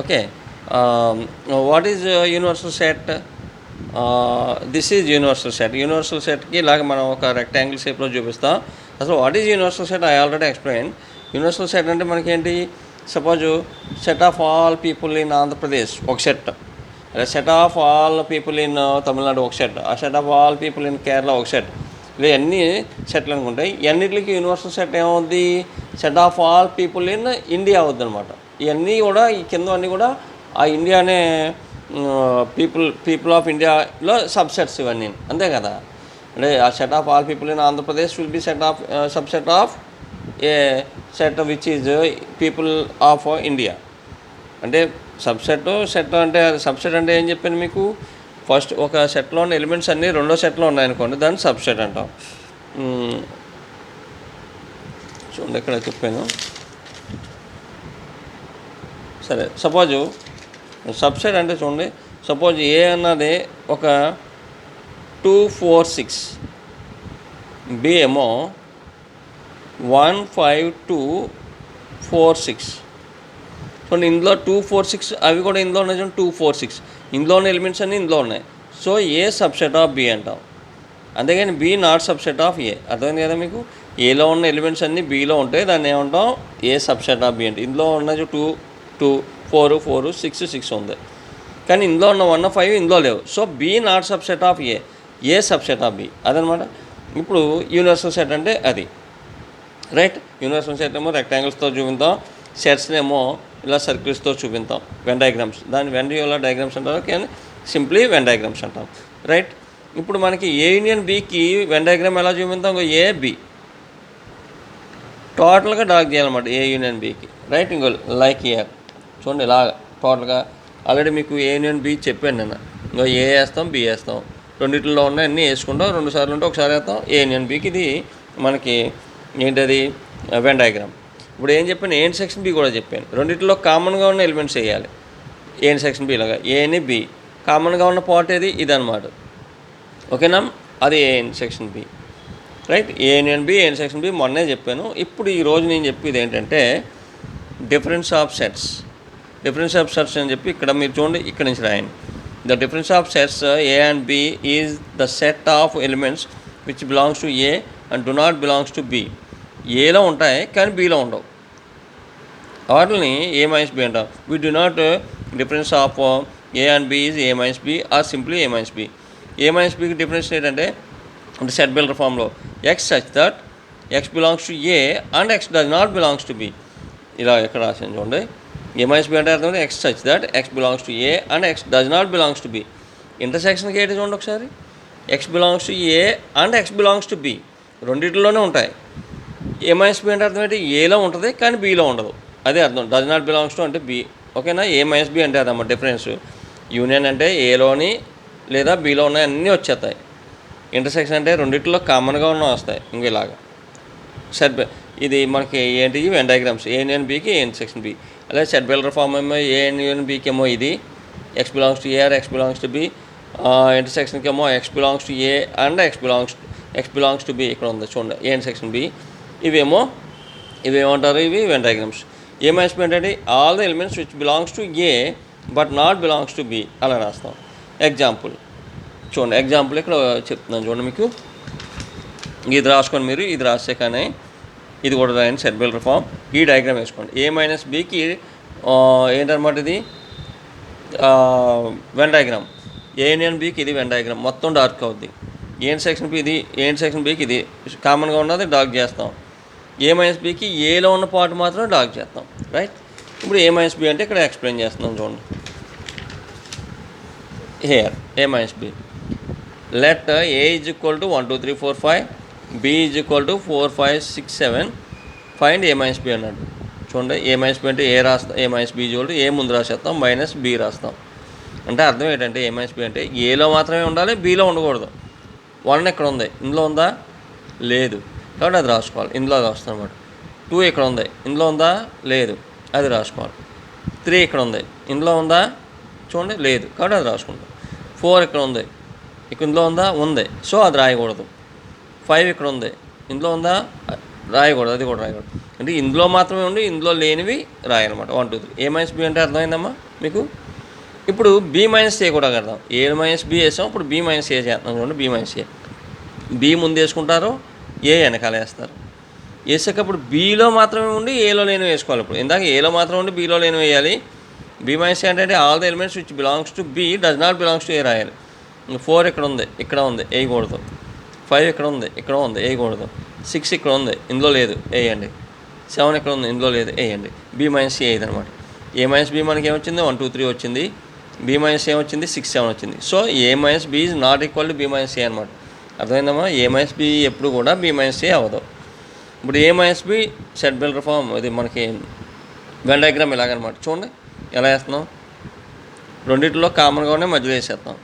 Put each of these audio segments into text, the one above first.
Okay. What is universal set? This is universal set. Universal సెట్కి ఇలాగ మనం ఒక రెక్టాంగిల్ షేప్లో చూపిస్తాం. అసలు what is universal set I already explain. Universal set అంటే మనకేంటి? Suppose set of all people in Andhra Pradesh ఒక set, set of all people in Tamil Nadu ఒక సెట్, ఆ set of all people in Kerala ఒక సెట్, ఇలా అన్నీ సెట్లు అనుకుంటాయి. ఇవన్నిటికి యూనివర్సల్ సెట్ ఏమవుద్ది? Set of all people in India అవుద్ది అనమాట. ఇవన్నీ కూడా ఈ కింద అన్నీ కూడా ఆ ఇండియా అనే పీపుల్ ఆఫ్ ఇండియాలో సబ్సెట్స్ ఇవన్నీ, అంతే కదా. అంటే ఆ set of all people in Andhra Pradesh will be set of subset of A set which is people of India. అంటే సెట్ అంటే సబ్సెట్ అంటే ఏం చెప్పాను మీకు? ఫస్ట్ ఒక సెట్లో ఉన్న ఎలిమెంట్స్ అన్నీ రెండో సెట్లో ఉన్నాయనుకోండి, దాన్ని సబ్సెట్ అంటాం. చూడండి ఇక్కడ చెప్పాను. సరే, సపోజు సబ్సెట్ అంటే చూడండి, సపోజ్ ఏ అన్నది ఒక 2, 4, 6, బి ఏమో 1, 5, 2, 4, 6. చూడండి, ఇందులో 2, 4, 6 అవి కూడా ఇందులో ఉన్నాయి. చూడండి 2, 4, 6 ఇందులో ఉన్న ఎలిమెంట్స్ అన్నీ ఇందులో ఉన్నాయి. So A subset of B అంటాం. అంతేగాని B not subset of A. అర్థమైంది కదా మీకు? ఏలో ఉన్న ఎలిమెంట్స్ అన్నీ బీలో ఉంటాయి, దాన్ని ఏమంటాం? ఏ సబ్సెట్ ఆఫ్ బి అంటే. ఇందులో ఉన్నది 2, 2, 4, 4, 6, 6 ఉంది. కానీ ఇందులో ఉన్న 1, 5 ఇందులో లేవు. So B not subset of A, A subset of B, అదనమాట. ఇప్పుడు యూనివర్సల్ సెట్ అంటే అది, రైట్. యూనివర్సల్ సెట్ ఏమో రెక్టాంగిల్స్తో చూపిస్తాం, సెట్స్ని ఏమో ఇలా సర్కిల్స్తో చూపిస్తాం, వెన్ డయాగ్రామ్స్. దాన్ని వెన్ డ్యూయల్ డయాగ్రామ్స్ అంటారు, కానీ సింప్లీ వెన్ డయాగ్రామ్స్ అంటాం, రైట్. ఇప్పుడు మనకి ఏ యూనియన్ బికి వెన్ డయాగ్రామ్ ఎలా చూపిస్తాం? ఏ బి టోటల్గా డార్క్ చేయాలన్నమాట ఏ యూనియన్ బికి, రైట్. ఇంకో లైక్ ఏ చూడండి, ఇలాగ టోటల్గా ఆల్రెడీ మీకు ఏ యూనియన్ బి చెప్పాను నేను. ఇంకో ఏ వేస్తాం, బి వేస్తాం, రెండిట్లో ఉన్న అన్నీ వేసుకుంటాం. 2 సార్లు ఉంటే ఒకసారి వేస్తాం ఏ యూనియన్ బికి. ఇది మనకి ఏంటది? Venn diagram. ఇప్పుడు ఏం చెప్పాను? ఏ సెక్షన్ బి కూడా చెప్పాను. రెండిట్లో కామన్గా ఉన్న ఎలిమెంట్స్ వేయాలి. ఏ సెక్షన్ బి లాగా ఏని బి కామన్గా ఉన్న పార్ట్ ఏది? ఇది అనమాట. ఓకేనా? అది A section B, right. A union B, A section B మొన్నే చెప్పాను. ఇప్పుడు ఈరోజు నేను చెప్పేది ఏంటంటే difference of sets. Difference of sets అని చెప్పి ఇక్కడ మీరు చూడండి, ఇక్కడ నుంచి రాయండి. The difference of sets A and B is the set of elements which belongs to A and do not belongs to B. ఏలో ఉంటాయి కానీ బీలో ఉండవు. వాటిని ఏ మైనస్ బి అంటాం. We do not difference of A and B is A minus B or simply A minus B. A minus బికి difference ఏంటంటే అంటే సెట్ బిల్డర్ ఫామ్లో x such that x belongs to A and x does not belongs to B. ఇలా ఎక్కడ రాసాను చూడండి. A minus B అంటే అర్థం x such that x belongs to A and x does not belongs to B. ఇంటర్సెక్షన్కి ఏంటి చూడండి ఒకసారి. X belongs to A and x belongs to B, రెండింటిలోనే ఉంటాయి. ఏ మైనస్ బి అంటే అర్థం ఏంటి? ఏలో ఉంటుంది కానీ బీలో ఉండదు, అదే అర్థం. డస్ నాట్ బిలాంగ్స్ టు అంటే బి, ఓకేనా. ఏ మైనస్ బి అంటే అదమ్మా డిఫరెన్స్. యూనియన్ అంటే ఏలోని లేదా బీలో ఉన్నాయి అన్నీ వచ్చేస్తాయి. ఇంటర్సెక్షన్ అంటే రెండిట్లో కామన్గా ఉన్న వస్తాయి. ఇంక ఇలాగా సెట్ ఇది మనకి ఏంటి? When diagrams. ఏ యూనియన్ బీకి ఏ ఇంటర్సెక్షన్ బి. అలాగే సెట్ బిల్డర్ ఫామ్ ఏమో ఏ యూనియన్ బీకి ఏమో ఇది x belongs to A or x belongs to B. ఇంటర్సెక్షన్కి ఏమో x belongs to A and x belongs to B ఇక్కడ ఉంది చూడండి, ఏ ఇంటర్సెక్షన్ బి. ఇవేమంటారు? ఇవి Venn diagrams. A minus B అంటే all the elements which belongs to A but not belongs to B అలా రాస్తాం. ఎగ్జాంపుల్ చూడండి, ఎగ్జాంపుల్ ఇక్కడ చెప్తున్నాను చూడండి మీకు. ఇది రాసుకోండి మీరు, ఇది రాస్తే కానీ ఇది కూడా రాయండి. సెట్ బిల్డర్ ఫామ్ ఈ డయాగ్రామ్ వేసుకోండి. ఏ మైనస్ బికి ఏంటన్నమాట ఇది వెన్ డయాగ్రామ్. ఏ యూనియన్ బికి ఇది వెన్ డయాగ్రామ్, మొత్తం డార్క్ అవుద్ది. ఏ సెక్షన్ బి ఇది, ఏ సెక్షన్ బికి ఇది కామన్గా ఉన్నది డార్క్ చేస్తాం. ఏ మైనస్ బికి ఏలో ఉన్న పార్ట్ మాత్రం డార్క్ చేస్తాం, రైట్. ఇప్పుడు ఏ మైనస్ బి అంటే ఇక్కడ ఎక్స్ప్లెయిన్ చేస్తున్నాం చూడండి. Here A minus B let A is equal to 1 2 3 4 5, B is equal to 4 5 6 7, find A minus B అన్నాడు. చూడండి, ఏ మైనస్ బి అంటే ఏ రాస్తాం, ఏ మైనస్ బి చూడండి, ఏ ముందు రాసేస్తాం, మైనస్ బి రాస్తాం. అంటే అర్థం ఏంటంటే ఏ మైనస్ బి అంటే ఏలో మాత్రమే ఉండాలి, బీలో ఉండకూడదు. 1 ఎక్కడ ఉంది? ఇందులో ఉందా? లేదు, కాబట్టి అది రాసుకోవాలి. ఇందులో రాస్తాం అన్నమాట. 2 ఇక్కడ ఉంది, ఇందులో ఉందా? లేదు, అది రాసుకోవాలి. 3 ఇక్కడ ఉంది, ఇందులో ఉందా? చూడండి, లేదు, కాబట్టి అది రాసుకుంటాం. 4 ఇక్కడ ఉంది, ఇందులో ఉందా? ఉంది, సో అది రాయకూడదు. 5 ఇక్కడ ఉంది, ఇందులో ఉందా? రాయకూడదు, అది కూడా రాయకూడదు. అంటే ఇందులో మాత్రమే ఉండి ఇందులో లేనివి రాయాలన్నమాట. 1 2 3 A మైనస్ బి అంటే అర్థమైందమ్మా మీకు. ఇప్పుడు బి మైనస్ ఏ కూడా కడదాం. ఏ మైనస్ బి వేసాం, ఇప్పుడు బి మైనస్ ఏ చేస్తాం చూడండి. బి మైనస్ ఏ, బి ముందు వేసుకుంటారు, ఏ వెనకాల వేస్తారు. వేసేటప్పుడు బీలో మాత్రమే ఉండి ఏలో లేని వేసుకోవాలి. ఇప్పుడు ఇందాక ఏలో మాత్రం ఉండి బీలో లేని వేయాలి. బి మైనస్ ఏ అంటే all the elements which belongs to B does not belongs to A రాయాలి. 4 ఇక్కడ ఉంది, ఇక్కడ ఉంది, వేయకూడదు. 5 ఇక్కడ ఉంది, ఇక్కడ ఉంది, వేయకూడదు. 6 ఇక్కడ ఉంది, ఇందులో లేదు, వేయండి. 7 ఇక్కడ ఉంది, ఇందులో లేదు, వేయండి. బి మైనస్ ఏ ఇది అనమాట. ఏ మైనస్ బి మనకి ఏమొచ్చింది? 1 2 3 వచ్చింది. బి మైనస్ ఏ వచ్చింది 6 7 వచ్చింది. So A minus B is not equal to B minus A అనమాట. అర్థమైందమ్మా? ఏ మైనస్ బి ఎప్పుడు కూడా బి మైనస్ ఏ అవ్వదు. ఇప్పుడు A minus B set builder form, ఇది మనకి వెన్ డయాగ్రామ్ ఇలాగనమాట. చూడండి ఎలా వేస్తున్నాం. రెండింటిలో కామన్గానే మధ్యలో వేసేస్తాం.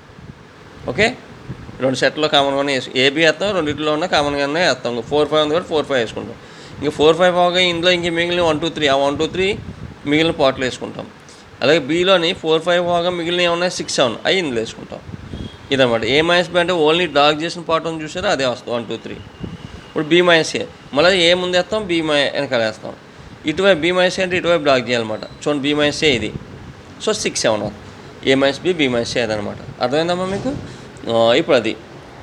ఓకే, 2 సెట్లో కామన్గానే వేసి ఏబీ వేస్తాం, రెండింటిలో ఉన్న కామన్గానే వేస్తాం. 4 5 ఉంది కాబట్టి 4 5 వేసుకుంటాం. ఇంక 4 5 అవగా ఇందులో ఇంక మిగిలిన 1 2 3, ఆ 1 2 3 మిగిలిన పాటలు వేసుకుంటాం. అలాగే బీలోని 4 5 అవగా మిగిలిన ఏమన్నా 6 7 అవి ఇందులో వేసుకుంటాం. ఇదన్నమాట. ఏ మైనస్ బి అంటే ఓన్లీ డార్క్ చేసిన పార్ట్ ఉంది చూసారా, అదే వస్తుంది 1 2 3. ఇప్పుడు బి మైనస్ ఏ, మళ్ళీ ఏ ముందు వేస్తాం, బి వెనకాల వేస్తాం. ఇటువైపు బి మైనస్ ఏ అంటే ఇటువైపు డార్క్ చేయాలన్నమాట. చూడండి బి మైనస్ ఏ ఇది, సో 6 7 అవుతుంది. ఏ మైనస్ బి, బి మైనస్ ఏ అదనమాట. అర్థమైందమ్మా మీకు? ఇప్పుడు అది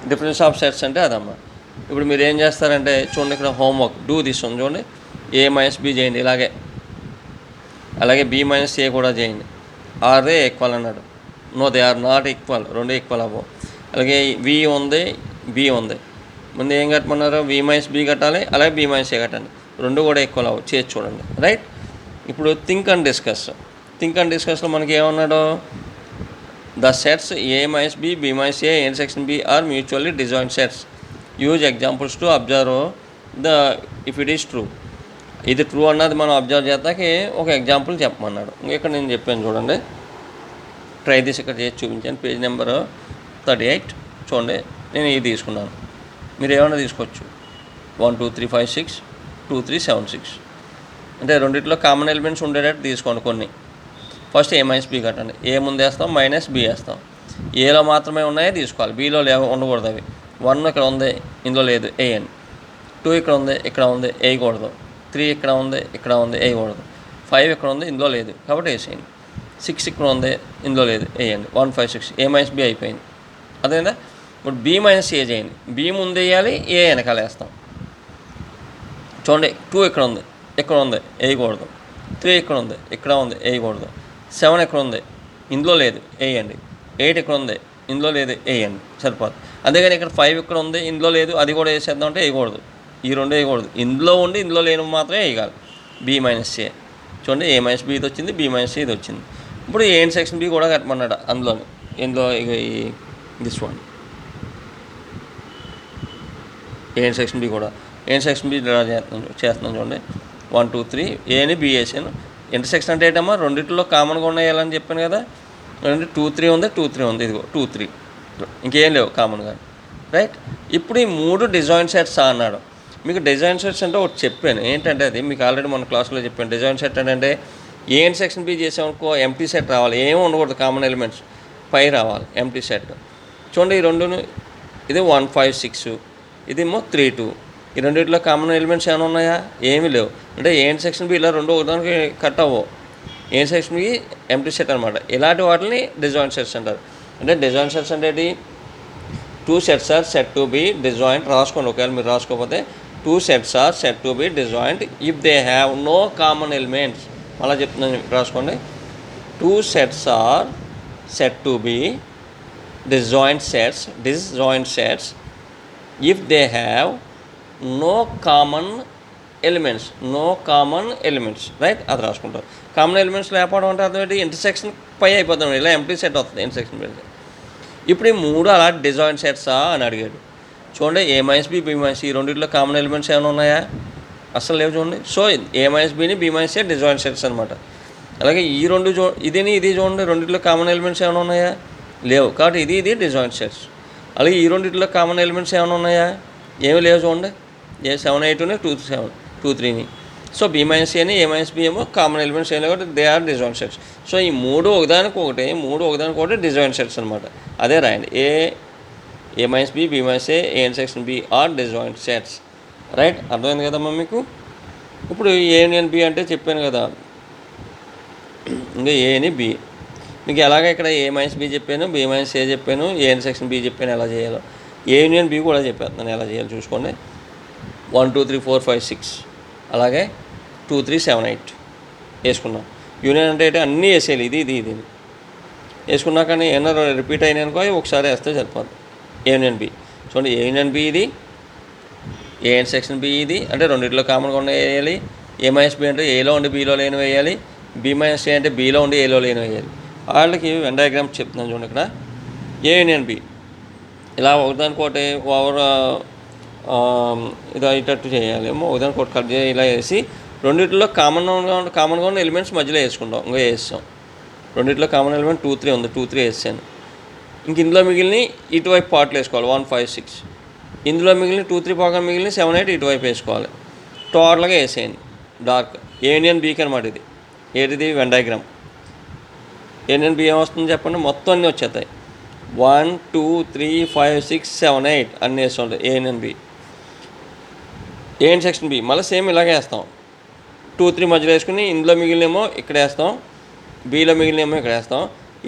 డిఫరెన్స్ ఆఫ్ సెట్స్ అంటే అదమ్మా. ఇప్పుడు మీరు ఏం చేస్తారంటే చూడండి, ఇక్కడ హోంవర్క్ డూ తీసుకోండి. చూడండి ఏ మైనస్ బి చేయండి ఇలాగే, అలాగే బి మైనస్ ఏ కూడా చేయండి. ఆర్ దే ఈక్వల్ అన్నాడు. No they are not equal, రెండు ఈక్వల్ అవ్వవు. అలాగే వి ఉంది, బి ఉంది. ముందు ఏం కట్టమన్నారు? వి మైనస్ బి కట్టాలి, అలాగే బి మైనస్ ఏ కట్టండి. రెండు కూడా ఈక్వల్ అవ్వవు, చేసి చూడండి. రైట్. ఇప్పుడు think and discuss. Think and డిస్కస్లో మనకి ఏమన్నాడు? The sets A minus B, B minus A intersection B are mutually disjoint sets. Use examples to observe the if it is true. ఇది ట్రూ అన్నది మనం అబ్జర్వ్ చేస్తాకి ఒక example చెప్పమన్నాడు. ఇక్కడ నేను చెప్పాను చూడండి. ట్రై దిస్ ఇక్కడ చేసి చూపించాను. పేజ్ నెంబర్ 38 చూడండి. నేను ఇది తీసుకున్నాను, మీరు ఏమైనా తీసుకోవచ్చు. 1 2 3 5 6 2 3 7 6 అంటే రెండిట్లో కామన్ ఎలిమెంట్స్ ఉండేటట్టు తీసుకోండి కొన్ని. ఫస్ట్ ఏ మైనస్ బి కట్టండి. ఏ ముందు వేస్తాం, మైనస్ బి వేస్తాం. ఏలో మాత్రమే ఉన్నాయో తీసుకోవాలి, బీలో ఉండకూడదు. అవి 1 ఇక్కడ ఉంది, ఇందులో లేదు, వేయండి. 2 ఇక్కడ ఉంది, ఇక్కడ ఉంది, వేయకూడదు. 3 ఇక్కడ ఉంది, ఇక్కడ ఉంది, వేయకూడదు. 5 ఇక్కడ ఉంది, ఇందులో లేదు కాబట్టి వేసేయండి. 6 ఇక్కడ ఉంది, ఇందులో లేదు, వేయండి. 1 5 6 ఏ మైనస్ బి అయిపోయింది. అదేనా? ఇప్పుడు బి మైనస్ ఏ చేయండి. బి ముందు వేయాలి, ఏ వెనకాల వేస్తాం. చూడండి 2 ఇక్కడ ఉంది, ఇక్కడ ఉంది, వేయకూడదు. 3 ఇక్కడ ఉంది, ఇక్కడ ఉంది, వేయకూడదు. 7 ఇక్కడ ఉంది, ఇందులో లేదు, వేయండి. 8 ఇక్కడ ఉంది, ఇందులో లేదు, వేయండి. సరిపోదు. అంతేగాని ఇక్కడ 5 ఇక్కడ ఉంది, ఇందులో లేదు, అది కూడా వేసేద్దాం అంటే వేయకూడదు. ఈ రెండు వేయకూడదు. ఇందులో ఉండి ఇందులో లేని మాత్రమే వేయగాలి. బి మైనస్ ఏ. చూడండి ఏ మైనస్ బి ఇది వచ్చింది, బి మైనస్ ఇది వచ్చింది. ఇప్పుడు ఏ ఇంటర్సెక్షన్ బి కూడా కట్టమన్నాడు అందులోని. ఇందులో this one A intersection B కూడా. ఏ ఇంటర్సెక్షన్ బి డ్రా చేస్తున్నాను చూడండి. 1 2 3 ఏని బి వేసాను. ఇంటర్సెక్షన్ అంటే ఏంటమ్మా? రెండింటిలో కామన్గా ఉన్నాయాలని చెప్పాను కదా. 2 3 ఉంది, 2 3 ఉంది, ఇదిగో 2 3 ఇంకేం లేవు కామన్గా. రైట్. ఇప్పుడు ఈ 3 డిజాయిన్ సెట్స్ అన్నాడు. మీకు డిజాయిన్ సెట్స్ అంటే ఒకటి చెప్పాను. ఏంటంటే అది మీకు ఆల్రెడీ మన క్లాస్లో చెప్పాను. డిజాయిన్ సెట్ అంటే ఏ ఇంటర్సెక్షన్ బి చేసామనుకో ఎంటీ సెట్ రావాలి, ఏమీ ఉండకూడదు, కామన్ ఎలిమెంట్స్ పై రావాలి, ఎంటీ సెట్. చూడండి ఈ రెండును, ఇది 1 5 6, ఇదేమో 3 2. ఈ రెండింటిలో కామన్ ఎలిమెంట్స్ ఏమైనా ఉన్నాయా? ఏమీ లేవు. అంటే ఏ ఇంటర్సెక్షన్ బి ఇలా రెండు ఒకదానికి కట్ అవ్వవు. A intersection B empty set అనమాట. ఇలాంటి వాటిని డిజాయిన్ సెట్స్ అంటారు. అంటే డిజాయిన్ సెట్స్ అంటే 2 sets are said to be disjoint. రాసుకోండి ఒకవేళ మీరు రాసుకోకపోతే. 2 sets are said to be disjoint if they have no common elements. మళ్ళీ చెప్తున్నాను, రాసుకోండి. 2 sets are said to be disjoint sets if they have no common elements. Right. అది రాసుకుంటారు. Common elements లేకపోవడం అంటే అర్థం ఏంటి? ఇంటర్సెక్షన్ పై అయిపోతాం, ఇలా ఎంటీ సెట్ వస్తుంది ఇంటర్సెక్షన్ పెడితే. ఇప్పుడు ఈ 3 అలా డిజాయిన్ సెట్సా అని అడిగాడు. చూడండి A minus B, B minus ఈ రెండింటిలో కామన్ ఎలిమెంట్స్ ఏమైనా ఉన్నాయా? అసలు లేవు. చూడండి. So A minus బిని, B minus A డిజాయిన్ sets అనమాట. అలాగే ఈ రెండు ఇది చూడండి, రెండింటిలో కామన్ ఎలిమెంట్స్ ఏమైనా ఉన్నాయా? లేవు. కాబట్టి ఇది డిజాయిన్ సెట్స్. అలాగే ఈ రెండింటిలో కామన్ ఎలిమెంట్స్ ఏమైనా ఉన్నాయా? ఏమి లేవు. చూడండి ఏ 7 8 2 7 2 3ని. సో బి మైనస్ ఏని, ఏ మైనస్ బి ఏమో కామన్ ఎలిమెంట్స్ ఏం లేకపోతే they are disjoint sets. So ఈ 3 ఒకదానికి డిజాయిన్ సెట్స్ అనమాట. అదే రాయండి. A minus B minus A intersection B are disjoint sets. Right. అర్థమైంది కదమ్మా మీకు? ఇప్పుడు ఏ యూనియన్ బి అంటే చెప్పాను కదా, ఇంకా ఏని బి. మీకు ఎలాగ ఇక్కడ ఏ మైనస్ బి చెప్పాను, బి మైనస్ ఏ చెప్పాను, ఏ సెక్షన్ బి చెప్పాను ఎలా చేయాలో. ఏ యూనియన్ బి కూడా చెప్పేస్తున్నాను ఎలా చేయాలో చూసుకోండి. 1 2 3 4 5 6 అలాగే 2 3 7 8 వేసుకున్నాం. యూనియన్ అంటే అన్నీ వేసేయాలి, ఇది ఇది ఇది వేసుకున్నా. కానీ ఏమన్నా రిపీట్ అయినాయి అనుకో ఒకసారి వేస్తే సరిపోతుంది. ఏ యూనియన్ బి చూడండి, ఏ యూనియన్ బి ఇది, ఏ సెక్షన్ బి ఇది, అంటే రెండిట్లో కామన్గా ఉన్న వేయాలి. ఏ మైనస్ బి అంటే ఏలో ఉండి బీలో లేని వేయాలి. బి మైనస్ ఏ అంటే బీలో ఉండి ఏలో లేని వేయాలి. వాళ్ళకి వెన్ డయాగ్రామ్ చెప్తున్నాను చూడండి. ఇక్కడ ఏ యూనియన్ బి ఇలా ఒకదానికోటి ఓవర్ ఇది అయ్యేటట్టు చేయాలి. ఒకదానికోటి కట్ చేయాలి. ఇలా వేసి రెండిట్లో కామన్గా ఉన్న ఎలిమెంట్స్ మధ్యలో వేసుకుంటాం. ఇంకా వేస్తాం. రెండిట్లో కామన్ ఎలిమెంట్ 2 3 ఉంది, 2 3 వేసాను. ఇంక ఇందులో మిగిలిన ఇటువైపు పార్ట్లు వేసుకోవాలి. 1 5 6 ఇందులో మిగిలిన 2 3 పక్కన మిగిలిన 7 8 ఇటువైపు వేసుకోవాలి. టోటల్గా వేసేయండి డార్క్. ఏ యూనియన్ బీకి అనమాట ఇది. ఏది వెన్ డయాగ్రామ్. ఏ యూనియన్ బి ఏమొస్తుంది చెప్పండి, మొత్తం అన్నీ వచ్చేస్తాయి. 1 2 3 5 6 7 8 అన్నీ వేస్తుంటాయి ఏ union B. A section B మళ్ళీ సేమ్ ఇలాగే వేస్తాం. 2 3 మధ్యలో వేసుకుని ఇందులో మిగిలినేమో ఇక్కడ వేస్తాం, బీలో మిగిలినేమో ఇక్కడ వేస్తాం.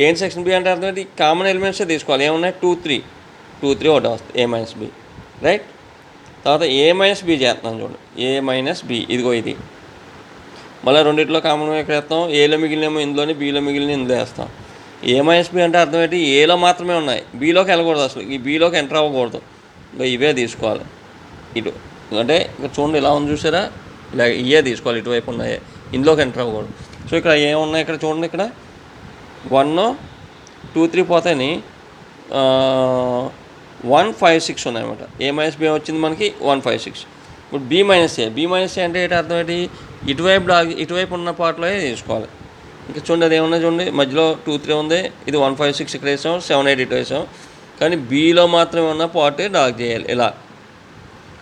ఏ సెక్షన్ బి అంటే అర్థం ఏంటి, కామన్ ఎలిమెంట్సే తీసుకోవాలి. ఏమున్నాయి 2 3 ఒకటి వస్తుంది ఏ మైనస్ బి, రైట్. తర్వాత ఏ మైనస్ బి చేస్తున్నాం చూడండి. ఏ మైనస్ బి ఇదిగో ఇది. మళ్ళీ రెండిట్లో కామన్ ఇక్కడ వేస్తాం. ఏలో మిగిలినేమో ఇందులోని, బీలో మిగిలిన ఇందులో వేస్తాం. ఏ మైనస్ బి అంటే అర్థం ఏంటి, ఏలో మాత్రమే ఉన్నాయి, బీలోకి వెళ్ళకూడదు. అసలు ఈ బీలోకి ఎంటర్ అవ్వకూడదు. ఇంకా ఇవే తీసుకోవాలి. ఇటు అంటే ఇక్కడ చూడండి ఇలా ఉంది చూసారా, ఇలా ఇవే తీసుకోవాలి. ఇటువైపు ఉన్నాయి, ఇందులోకి ఎంటర్ అవ్వకూడదు. సో ఇక్కడ ఏమున్నాయి ఇక్కడ చూడండి, ఇక్కడ 1 2 3 పోతాయని 1 5 6 ఉన్నాయన్నమాట. ఏ మైనస్ బి వచ్చింది మనకి 1 5 6. ఇప్పుడు బి మైనస్ ఏ అంటే ఏంటి అర్థం ఏంటి, ఇటువైపు ఉన్న పార్ట్లో తీసుకోవాలి. ఇంకా చూడండి అది ఏమన్నా చూడండి, మధ్యలో 2 3 ఉంది, ఇది 1 5 6 ఇక్కడ వేసాం, 7 8 ఇటు వేసాం. కానీ బీలో మాత్రమే ఉన్న పార్ట్ డార్క్ చేయాలి ఇలా,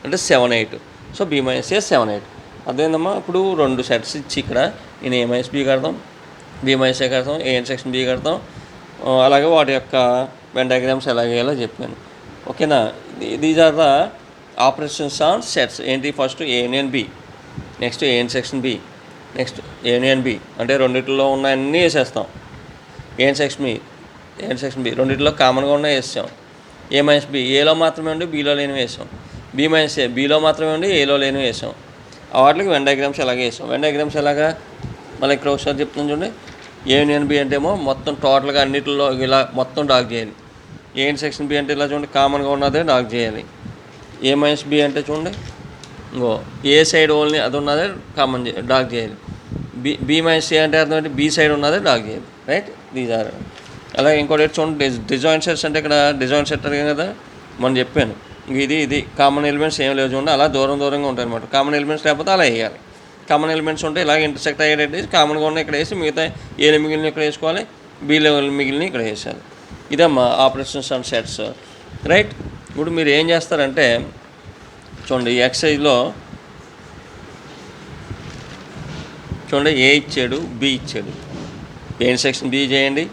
అంటే 7 8. సో బి మైనస్ ఏ 7 8 అదేందమ్మా. ఇప్పుడు 2 సెట్స్ ఇచ్చి ఇక్కడ నేను ఏ మైనస్ బి కడతాం, బి మైనస్ ఏ కడతాం, ఏ సెక్షన్ బి కడతాం. అలాగే వాటి యొక్క వెన్ డయాగ్రామ్స్ ఎలా వేయాలో చెప్పాను. ఓకేనా. These are the operations on sets. ఏంటి, first A union B, next A section B, next A union B అంటే రెండిట్లో ఉన్న అన్నీ వేసేస్తాం. ఏ సెక్షన్ బి రెండిట్లో కామన్గా ఉన్న వేసాం. ఏ మైనస్ బి ఏలో మాత్రమే ఉండి బీలో లేని వేసాం. బి మైనస్ ఏ బీలో మాత్రమే ఉండి ఏలో లేని వేసాం. వాటికి వెన్ డయాగ్రామ్స్ ఎలాగే వేసాం. వెన్ డయాగ్రామ్స్ ఎలాగా మళ్ళీ ఇక్కడ ఒకసారి చెప్తున్నాను చూడండి. ఏ యూనియన్ బి అంటే ఏమో మొత్తం టోటల్గా అన్నింటిలో ఇలా మొత్తం డార్క్ చేయాలి. ఏ సెక్షన్ బి అంటే ఇలా చూడండి, కామన్గా ఉన్నదే డార్క్ చేయాలి. ఏ మైనస్ బి అంటే చూడండి, ఇంకో ఏ సైడ్ ఓన్లీ అది ఉన్నదే కామన్ డార్క్ చేయాలి. బి మైనస్ ఏ అంటే అర్థం ఏంటి, బి సైడ్ ఉన్నదే డార్క్ చేయాలి, రైట్. These are. అలాగే ఇంకోటి చూడండి, డిజాయిన్ సెట్స్ అంటే ఇక్కడ డిజాయిన్ సెట్ అడిగాను కదా మనం చెప్పాను. ఇది కామన్ ఎలిమెంట్స్ ఏం లేవు చూడండి, అలా దూరంగా ఉంటాయి అనమాట. కామన్ ఎలిమెంట్స్ లేకపోతే అలా వేయాలి. కామన్ ఎలిమెంట్స్ ఉంటే ఇలాగ ఇంటర్సెక్ట్ అయ్యేటట్టు కామన్గా ఉన్న ఇక్కడ వేసి మిగతా ఏలు మిగిలిన ఇక్కడ వేసుకోవాలి, బి లెవెల్ మిగిలిన ఇక్కడ వేసాలి. ఇదమ్మా ఆపరేషన్స్ అండ్ సెట్స్, రైట్. ఇప్పుడు మీరు ఏం చేస్తారంటే చూడండి, ఈ ఎక్సైజ్లో చూడండి, ఏ ఇచ్చాడు, బి ఇచ్చాడు. ఏ సెక్షన్ బి చేయండి,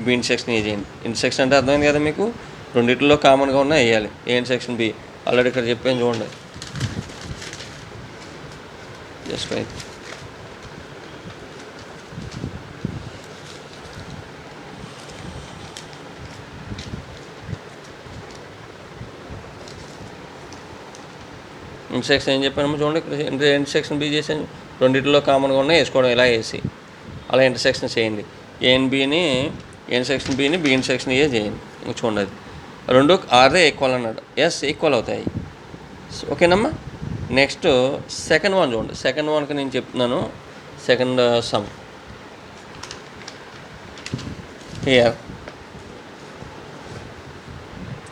బి సెక్షన్ ఏ చేయండి. ఇంటర్సెక్షన్ అంటే అర్థమైంది కదా మీకు, రెండిట్లో కామన్గా ఉన్న వేయాలి. ఏ సెక్షన్ బి ఆల్రెడీ ఇక్కడ చెప్పాను చూడండి. Just right. ఇంటర్సెక్షన్ ఏం చెప్పాను చూడండి, ఇక్కడ ఇంటర్సెక్షన్ బి చేసాను. రెండిట్లో కామన్గా ఉన్నాయి వేసుకోవడం ఇలా వేసి అలా ఇంటర్సెక్షన్ చేయండి. ఏ సెక్షన్ బిని బి సెక్షన్ ఏ చేయండి. చూడండి అది రెండు ఆర్దే ఈక్వల్ అన్నాడు. ఎస్ ఈక్వల్ అవుతాయి. ఓకేనమ్మా. నెక్స్ట్ సెకండ్ వన్ చూడండి. సెకండ్ వన్కి నేను చెప్తున్నాను. Second sum here.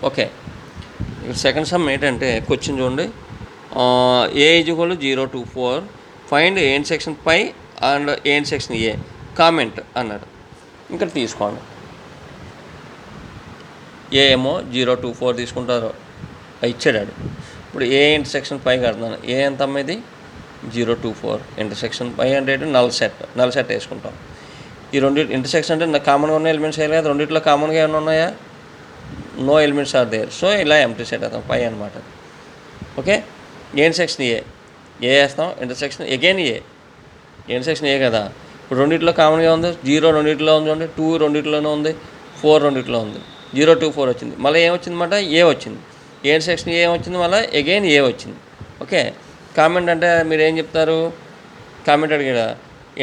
ఓకే, ఇక్కడ సెకండ్ సమ్ ఏంటంటే క్వశ్చన్ చూడండి. A is equal to 0 to 4 find A section phi and A section A comment అన్నాడు. ఇక్కడ తీసుకోండి. ఏ ఏమో 0 to 4 తీసుకుంటారు, ఇచ్చాడు. ఇప్పుడు ఏ ఇంటర్సెక్షన్ పై కడుతున్నాను. ఏ ఎంత అమ్మేది 0 to 4 ఇంటర్సెక్షన్ పై అంటే నల్ సెట్ వేసుకుంటాం. ఈ రెండు ఇంటర్సెక్షన్ అంటే కామన్గా ఉన్న ఎలిమెంట్స్ వేయాలి కదా. రెండిట్లో కామన్గా ఏమైనా ఉన్నాయా, no elements are there. So ఇలా ఎంటీ సెట్ అవుతాం పై అనమాట. Okay, A section A A వేస్తాం, intersection again A, intersection A కదా. ఇప్పుడు రెండిట్లో కామన్గా ఉంది, 0 రెండిట్లో ఉంది, 2 రెండిట్లోనే ఉంది, 4 రెండిట్లో ఉంది, 0 2 4 వచ్చింది. మళ్ళీ ఏమొచ్చిందన్నమాట, ఏ వచ్చింది. ఏ ఇంటర్సెక్షన్ ఏ వచ్చింది, మళ్ళీ అగైన్ ఏ వచ్చింది. ఓకే. కామెంట్ అంటే మీరు ఏం చెప్తారు, కామెంట్ అడిగాడా,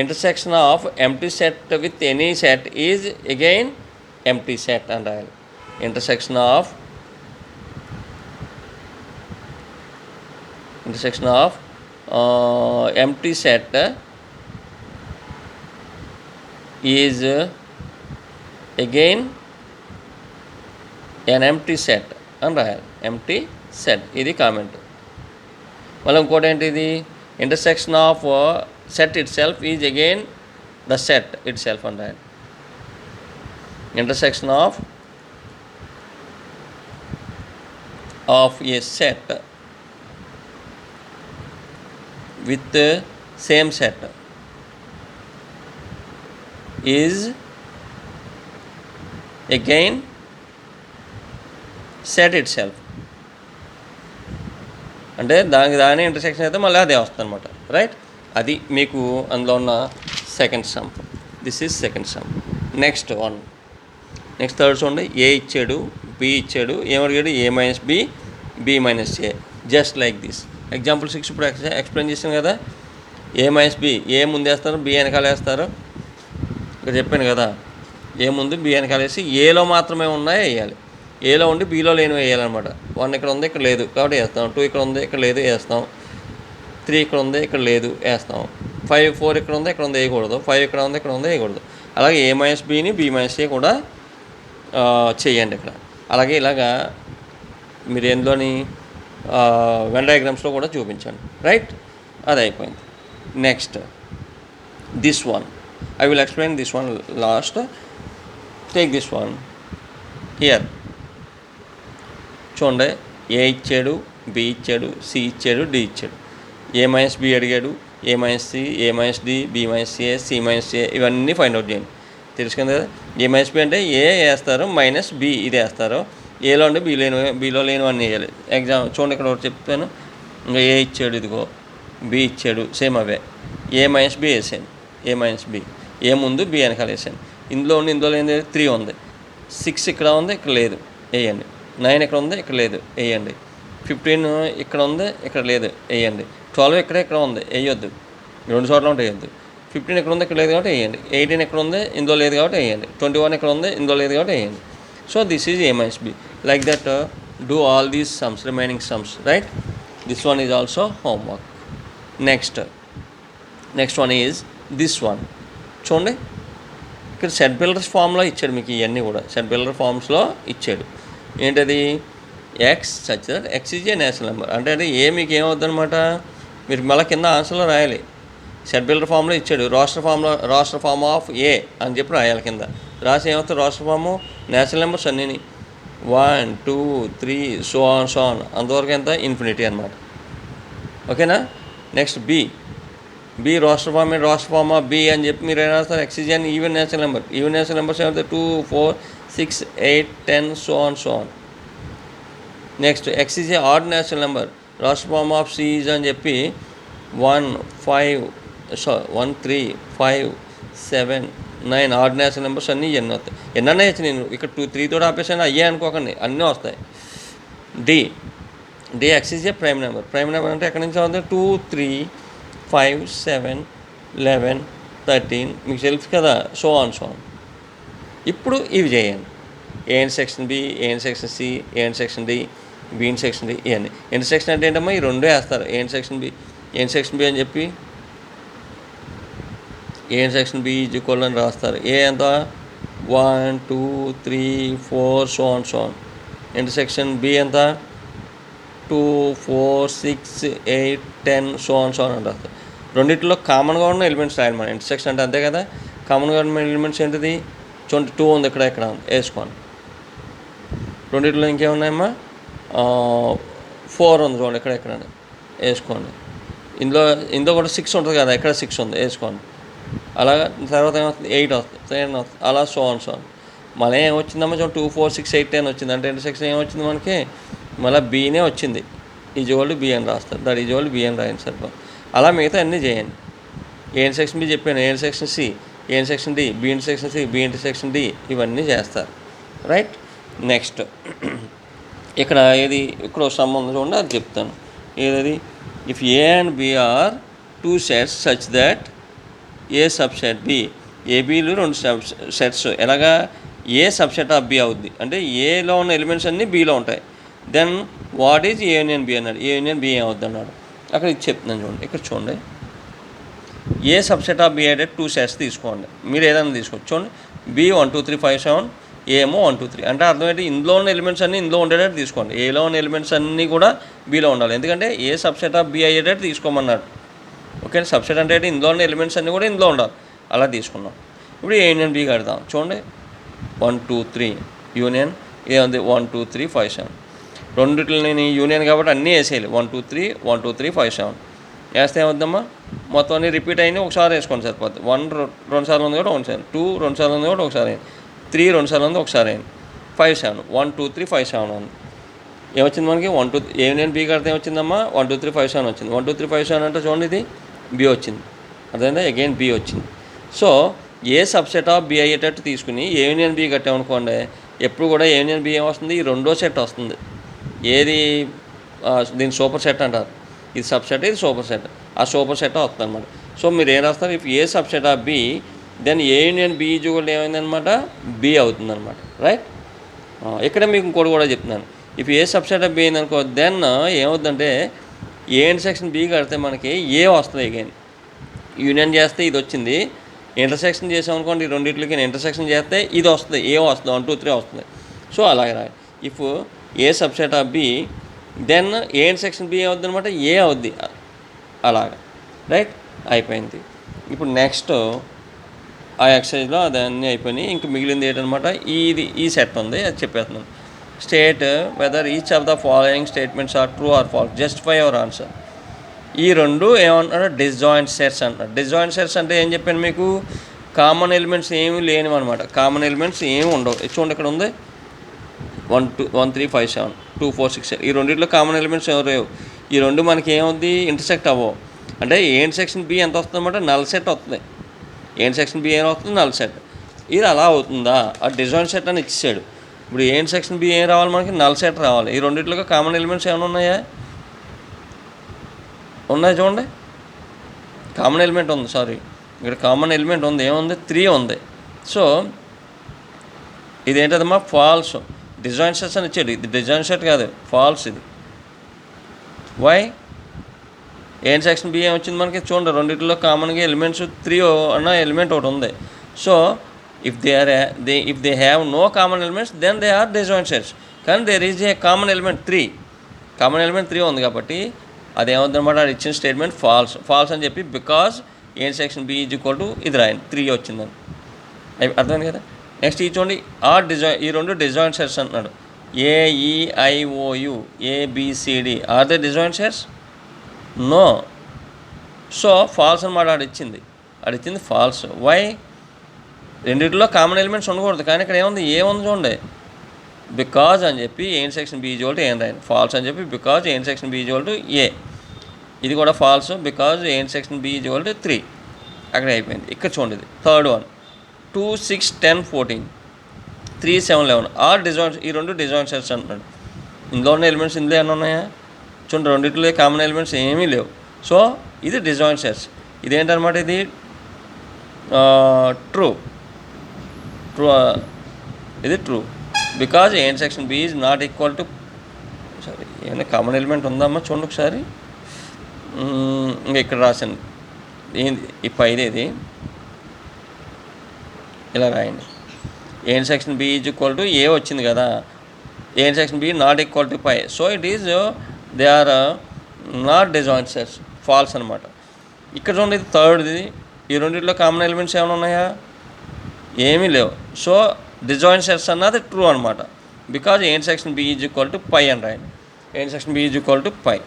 intersection of empty set with any set is again empty set అని రాయాలి. Intersection of empty set is again an empty set అని రాయాలి. ఎంప్టీ సెట్, ఇది కామెంట్. మళ్ళీ ఇంకోటి ఏంటి, ఇది intersection of set itself is again the set itself అని రాయాలి. Intersection of A set with same set is again set itself. అంటే దాని ఇంటర్సెక్షన్ అయితే మళ్ళీ అదే వస్తుంది అనమాట. రైట్, అది మీకు అందులో ఉన్న second sum. This is second sum. Next third చూడండి. ఏ ఇచ్చాడు, బి ఇచ్చాడు, ఏమడిగాడు, A minus B, B minus A. Just like this. Example 6 ఇప్పుడు ఎక్స్ప్లెయిన్ చేశాను కదా. ఏ మైనస్ బి, ఏ ముందు వేస్తారు, బి వెనకాల వేస్తారు. ఇక్కడ చెప్పాను కదా, ఏ ముందు బి వెనకాల వేసి ఏలో మాత్రమే ఉన్నాయో వేయాలి, ఏలో ఉండి బీలో లేని వేయాలన్నమాట. 1 ఇక్కడ ఉంది, ఇక్కడ లేదు కాబట్టి వేస్తాం. 2 ఇక్కడ ఉంది, ఇక్కడ లేదు వేస్తాం. 3 ఇక్కడ ఉంది, ఇక్కడ లేదు వేస్తాం. 5 4 ఇక్కడ ఉంది, ఇక్కడ ఉంది వేయకూడదు. 5 ఇక్కడ ఉంది, ఇక్కడ ఉంది వేయకూడదు. అలాగే ఏ మైనస్ బిని బి మైనస్ ఏ కూడా చేయండి ఇక్కడ. అలాగే ఇలాగా మీరు ఎందులోని వెన్ డయాగ్రామ్స్లో కూడా చూపించండి. రైట్, అది అయిపోయింది. Next this one, I will explain this one last. Take this one here. చూడండి, ఏ ఇచ్చాడు, బి ఇచ్చాడు, సి ఇచ్చాడు, డి ఇచ్చాడు. ఏ మైనస్ బి అడిగాడు, ఏ మైనస్ సి, ఏ మైనస్ డి, బి మైనస్ ఏ, సి మైనస్ ఏ, ఇవన్నీ ఫైండ్ అవుట్ చేయండి. తెలుసుకుంది కదా. ఏ మైనస్ బి అంటే ఏ వేస్తారు, మైనస్ బి ఇది వేస్తారు. ఏలో ఉండి బీలో లేనివన్నీ వేయాలి. ఎగ్జామ్ చూడండి, ఇక్కడ ఒకటి చెప్తాను. ఇంకా ఏ ఇచ్చాడు, ఇదిగో బి ఇచ్చాడు, సేమ్ అవే. ఏ మైనస్ బి వేసాను, ఏ మైనస్ బి, ఏ ముందు బి వెనకాల వేసాను. ఇందులో లేని 3 ఉంది, 6 ఇక్కడ ఉంది, ఇక్కడ లేదు వేయండి. 9 ఇక్కడ ఉంది, ఇక్కడ లేదు వేయండి. 15 ఇక్కడ ఉంది, ఇక్కడ లేదు వేయండి. 12 ఇక్కడ ఉంది వేయొద్దు, 2 చోట్ల ఉంటే వేయొద్దు. 15 ఇక్కడ ఉంది, ఇక్కడ లేదు కాబట్టి వేయండి. 18 ఇక్కడ ఉంది, ఇందులో లేదు కాబట్టి వేయండి. 21 ఇక్కడ ఉంది, ఇందులో లేదు కాబట్టి వేయండి. So this is a minus b. Like that, do all these sums, remaining sums, right? This one is also homework. Next one is this one. చూడండి, ఇక్కడ సెట్ బిల్డర్స్ ఫామ్లో ఇచ్చాడు మీకు. ఇవన్నీ కూడా సెట్ బిల్డర్ ఫామ్స్లో ఇచ్చాడు. ఏంటది, X such that X is A national number. అంటే అది ఏ మీకు ఏమవుద్దనమాట, మీరు మళ్ళీ కింద ఆన్సర్లో రాయాలి. సెట్ బిల్డర్ ఫామ్లో ఇచ్చాడు, రాస్టర్ ఫామ్ ఆఫ్ ఏ అని చెప్పి రాయాలి కింద. రాసి ఏమవుతుంది, రాస్టర్ ఫాము నేషనల్ నెంబర్స్ అన్నీ 1 2 3 సో ఆన్ అంతవరకు ఎంత, ఇన్ఫినిటీ అనమాట. ఓకేనా. Next B roster form of B అని చెప్పి మీరు ఏం రాస్తారు, X is an even natural number. Even natural numbers ఏమవుతాయి, 2 4 6 8 10 so on. Next X is a odd natural number. Roster form of C is అని చెప్పి 1 3 5 7 9 ఆడ్ నేషనల్ నెంబర్స్ అన్నీ ఎన్ని వస్తాయి. ఎన్నైనా వేసి నేను ఇక్కడ 2 3 తోటి ఆపేసాను, అయ్యే అనుకోకండి, అన్నీ వస్తాయి. D X is a prime number. Prime number అంటే ఎక్కడి నుంచి అవుతుంది, 2 3 5 7 11 13 మీకు తెలుసు కదా, సో ఆన్. ఇప్పుడు ఇవి చేయండి. A intersection B, A intersection C, A intersection D, B intersection D, ఇవన్నీ. ఇంటర్సెక్షన్ అంటే ఏంటమ్మా, ఈ 2 వేస్తారు. ఏ ఇంటర్సెక్షన్ బి అని చెప్పి A intersection B is equal అని రాస్తారు. ఏ ఎంత, 1 2 3 4 సో ఆన్. ఇంటర్సెక్షన్ బి ఎంత, 2 4 6 8 10 సో ఆన్ అని రాస్తారు. రెండింటిలో కామన్గా ఉన్న ఎలిమెంట్స్ రాయాలి మనం. ఇంటర్సెక్షన్ అంటే అంతే కదా. కామన్గా ఉన్న ఎలిమెంట్స్ ఏంటిది, చూడండి 2 ఉంది, ఇక్కడ ఉంది, వేసుకోండి. రెండింటిలో ఇంకేమున్నాయమ్మా, 4 ఉంది, చూడండి ఇక్కడ వేసుకోండి. ఇందులో కూడా 6 ఉంటుంది కదా, ఎక్కడ 6 ఉంది వేసుకోండి. అలాగా తర్వాత ఏమవుతుంది, 8 వస్తుంది, 7 వస్తుంది, అలా సో ఆన్. మళ్ళీ ఏమొచ్చిందమ్మా, చూడండి 2 4 6 8 10 వచ్చింది. అంటే ఇంటర్సెక్షన్ ఏమొచ్చింది మనకి, మళ్ళీ బీనే వచ్చింది. ఈజ్ ఈక్వల్ టు బి అని రాస్తారు. That is equal to B అని రాయండి సరిపోతుంది. అలా మిగతా అన్నీ చేయండి. ఏ సెక్షన్ బి చెప్పాను, A section C, A section D, B section C, B section D, ఇవన్నీ చేస్తారు. రైట్. నెక్స్ట్ ఇక్కడ ఇక్కడ సంబంధం చూడండి, అది చెప్తాను. ఏదది? If A and B are two sets such that A subset B, ఏబీలు రెండు సెట్స్, ఎలాగా? ఏ సబ్సెట్ ఆఫ్ బి అవుద్ది, అంటే ఏలో ఉన్న ఎలిమెంట్స్ అన్నీ బీలో ఉంటాయి. Then what is A union B అన్నాడు. ఏ యూనియన్ బి ఏమవుద్ది అన్నాడు. అక్కడ ఇది చెప్తున్నాను చూడండి. ఇక్కడ చూడండి, ఏ సబ్సెట్ ఆఫ్ బి అయితే టూ సెట్స్ తీసుకోండి, మీరు ఏదైనా తీసుకోవచ్చు. చూడండి, బి 1 2 3 5 7, ఏమో 1 2 3, అంటే అర్థం ఏంటి? ఇందులో ఉన్న ఎలిమెంట్స్ అన్నీ ఇందులో ఉండేటట్టు తీసుకోండి. ఏలో ఉన్న ఎలిమెంట్స్ అన్నీ కూడా బీలో ఉండాలి, ఎందుకంటే ఏ సబ్సెట్ ఆఫ్ బి అయ్యేటట్టు తీసుకోమన్నాడు. ఓకే, సబ్సెట్ అంటే ఇందులో ఉన్న ఎలిమెంట్స్ అన్నీ కూడా ఇందులో ఉండాలి, అలా తీసుకున్నాం. ఇప్పుడు ఏ యూనియన్ బి కడదాం. చూడండి, 1 2 3 యూనియన్ ఏముంది? 1 2 3 5 7. రెండిట్లని యూనియన్ కాబట్టి అన్నీ వేసేయాలి. 1 2 3 1 2 3 5 7 వేస్తే ఏమవుద్దమ్మా? మొత్తం అన్నీ రిపీట్ అయింది, ఒకసారి వేసుకోండి సరిపోద్ది. 1 2 సార్లు ఉంది కూడా ఒకసారి, 2 2 సార్లు ఉంది కూడా ఒకసారి అయింది, 3 2 సార్లు ఉంది ఒకసారి అయింది, 5 7 1 2 3 5 7 ఉంది. ఏమొచ్చింది మనకి? 1 2 ఏ యూనియన్ బి కడితే ఏమొచ్చిందమ్మా? 1 2 3 5 7 వచ్చింది. 1 2 3 5 7 అంటే చూడండి, ఇది బి వచ్చింది, అదేందా? అగైన్ బి వచ్చింది. So A subset of B అయ్యేటట్టు తీసుకుని ఏ యూనియన్ బి కట్టామనుకోండి, ఎప్పుడు కూడా ఏ యూనియన్ బి ఏమొస్తుంది? ఈ రెండో సెట్ వస్తుంది. ఏది? దీన్ని సూపర్ సెట్ అంటారు. ఇది సబ్సెట్, ఇది సూపర్ సెట్. ఆ సూపర్ సెట్ వస్తుంది అనమాట. సో మీరు ఏం రాస్తారు? If A subset of B, then A union B కూడా ఏమైందనమాట? బి అవుతుందన్నమాట. రైట్. ఇక్కడ మీకు ఇంకోటి కూడా చెప్తున్నాను. If A subset of B అయిందనుకో, దెన్ ఏమవుతుందంటే ఏ సెక్షన్ బి కడితే మనకి ఏ వస్తుంది. అగైన్ యూనియన్ చేస్తే ఇది వచ్చింది, ఇంటర్సెక్షన్ చేసామనుకోండి, ఈ రెండింటికి ఇంటర్సెక్షన్ చేస్తే ఇది వస్తుంది, ఏ వస్తుంది, 1 2 3 వస్తుంది. సో అలాగే రాయి. If A subset of B, then A section B అవుద్ది అనమాట, ఏ అవుద్ది, అలాగా. రైట్, అయిపోయింది. ఇప్పుడు నెక్స్ట్ ఆ ఎక్సర్సైజ్లో అదన్నీ అయిపోయినాయి. ఇంక మిగిలింది ఏంటనమాట? ఈ సెట్ ఉంది, అది చెప్పేస్తున్నాను. State whether each of the following statements are true or false, justify your answer. ఈ రెండు ఏమంటున్నారు? డిస్జాయింట్ సెట్స్ అంటున్నారు. డిస్జాయింట్ సెట్స్ అంటే ఏం చెప్పాను మీకు? కామన్ ఎలిమెంట్స్ ఏమీ లేనివి అనమాట. కామన్ ఎలిమెంట్స్ ఏమి ఉండవు. చూడండి, ఇక్కడ ఉంది 1 2 1 3 5 7 2 4 6 7. ఈ రెండింటిలో కామన్ ఎలిమెంట్స్ ఎవరు? ఈ రెండు మనకి ఏమవుద్ది? ఇంటర్సెక్ట్ అవ్వవు. అంటే ఏ సెక్షన్ బి ఎంత వస్తుంది అనమాట? నల్ సెట్ వస్తుంది. ఏ సెక్షన్ బి ఏం వస్తుంది? Null set. ఇది అలా అవుతుందా? ఆ డిజాయిన్ సెట్ అని ఇచ్చేసాడు. ఇప్పుడు ఏ సెక్షన్ బి ఏం రావాలి మనకి? నల్ సెట్ రావాలి. ఈ రెండింటిలో కామన్ ఎలిమెంట్స్ ఏమైనా ఉన్నాయా? ఉన్నాయి, చూడండి. కామన్ ఎలిమెంట్ ఉంది, సారీ, ఇక్కడ కామన్ ఎలిమెంట్ ఉంది. ఏముంది? 3 ఉంది. సో ఇదేంటదమ్మా? ఫాల్స్. డిజాయిన్ సెట్స్ అని ఇచ్చాడు. ఇది డిజాయిన్ సెట్ కాదు, ఫాల్స్ ఇది. వై? ఏ సెక్షన్ బి ఏం వచ్చింది మనకి? చూడండి, రెండింటిలో కామన్గా ఎలిమెంట్స్ 3 అన్న ఎలిమెంట్ ఒకటి ఉంది. So if they have no common elements, then they are disjoint sets. కానీ there is a common element 3. Common element 3 ఉంది కాబట్టి అదేమవుతుందన్నమాట? అది ఇచ్చిన స్టేట్మెంట్ ఫాల్స్. ఫాల్స్ అని చెప్పి because A section B is equal to ఇది రాయండి, 3 వచ్చిందని. అర్థమైంది కదా? నెక్స్ట్ ఈ చూడండి, ఈ రెండు డిజాయిన్ సెట్స్ అంటున్నాడు. AEIOU ABCD ఆర్ దే డిజాయిన్ సెట్స్? నో. సో ఫాల్స్ అనమాట. ఆడిచ్చింది ఫాల్స్. వై? రెండింటిలో కామన్ ఎలిమెంట్స్ ఉండకూడదు, కానీ ఇక్కడ ఏముంది? ఏముంది చూడండి. బికాజ్ అని చెప్పి A section B is equal to ఏం రాయండి. ఫాల్స్ అని చెప్పి because A section B is equal to A. ఇది కూడా false, because A section B is equal to 3. అక్కడ అయిపోయింది. ఇక్కడ చూడండి, ఇది థర్డ్ వన్. 2 6 10 14 3 7 11 ఆర్ డిజాయిన్. ఈ రెండు డిజాయిన్ సెట్స్ అంటున్నాడు. ఇందులో ఉన్న ఎలిమెంట్స్ ఇందులో ఏమైనా ఉన్నాయా? చూడండి, రెండింటిలో కామన్ ఎలిమెంట్స్ ఏమీ లేవు. సో ఇది డిజాయిన్ సెట్స్. ఇదేంటనమాట? ఇది ట్రూ. ఇది true because A section B is not equal to, sorry, ఏమైనా కామన్ ఎలిమెంట్ ఉందమ్మా? చూడండి ఒకసారి. ఇంకా ఇక్కడ రాశాను, ఏంది ఈ పైది? ఇది ఇలా రాయండి. A section B is equal to A వచ్చింది కదా, A section B not equal to phi. So it is they are not disjoint sets, false అనమాట. ఇక్కడ చూడండి, ఇది థర్డ్ది. ఈ రెండింటిలో కామన్ ఎలిమెంట్స్ ఏమైనా ఉన్నాయా? ఏమీ లేవు. సో డిజాయిన్ సెట్స్ అన్నది ట్రూ అనమాట. Because A section B is equal to phi అని రాయండి. A section B is equal to phi.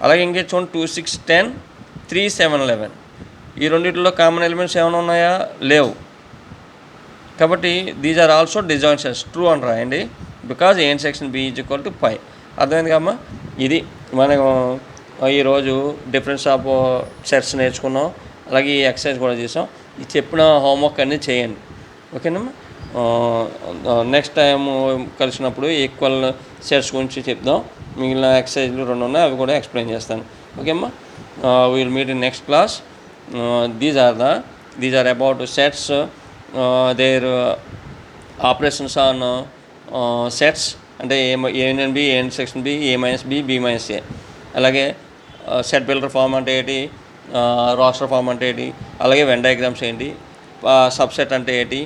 అలాగే ఇంకే చూడండి, 2 6 10 3 7 11 ఈ రెండింటిలో కామన్ ఎలిమెంట్స్ ఏమైనా ఉన్నాయా? లేవు. కాబట్టి these are also disjoint sets, true అని రాయండి. Because A section B is equal to phi. అర్థమైంది కమ్మా? ఇది మనం ఈరోజు డిఫరెన్స్ ఆఫ్ సెట్స్ నేర్చుకున్నాం, అలాగే ఈ ఎక్సర్సైజ్ కూడా చేసాం. ఈ చెప్పిన హోంవర్క్ అన్నీ చేయండి, ఓకేనమ్మా. నెక్స్ట్ టైం కలిసినప్పుడు ఈక్వల్ సెట్స్ గురించి చెప్దాం. మిగిలిన ఎక్సర్సైజ్లు 2 ఉన్నాయి, అవి కూడా ఎక్స్ప్లెయిన్ చేస్తాను, ఓకే అమ్మా. Will meet in next class. These are about sets, there operations on sets, అంటే A union B, A intersection B, A minus B, B minus A. అలాగే సెట్ బిల్డర్ ఫార్మ్ అంటే ఏంటి, రాస్టర్ ఫార్మ్ అంటే ఏంటి, అలాగే Venn diagrams ఏంటి, subset అంటే ఏంటి,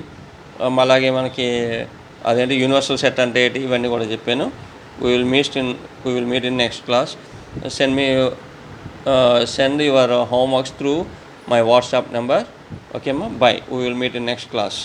అలాగే మనకి అదేంటి యూనివర్సల్ సెట్ అంటే ఏంటి, ఇవన్నీ కూడా చెప్పాను. We will meet in next class. Send your homeworks through my WhatsApp number, okay అమ్మా. Bye. We will meet in next class.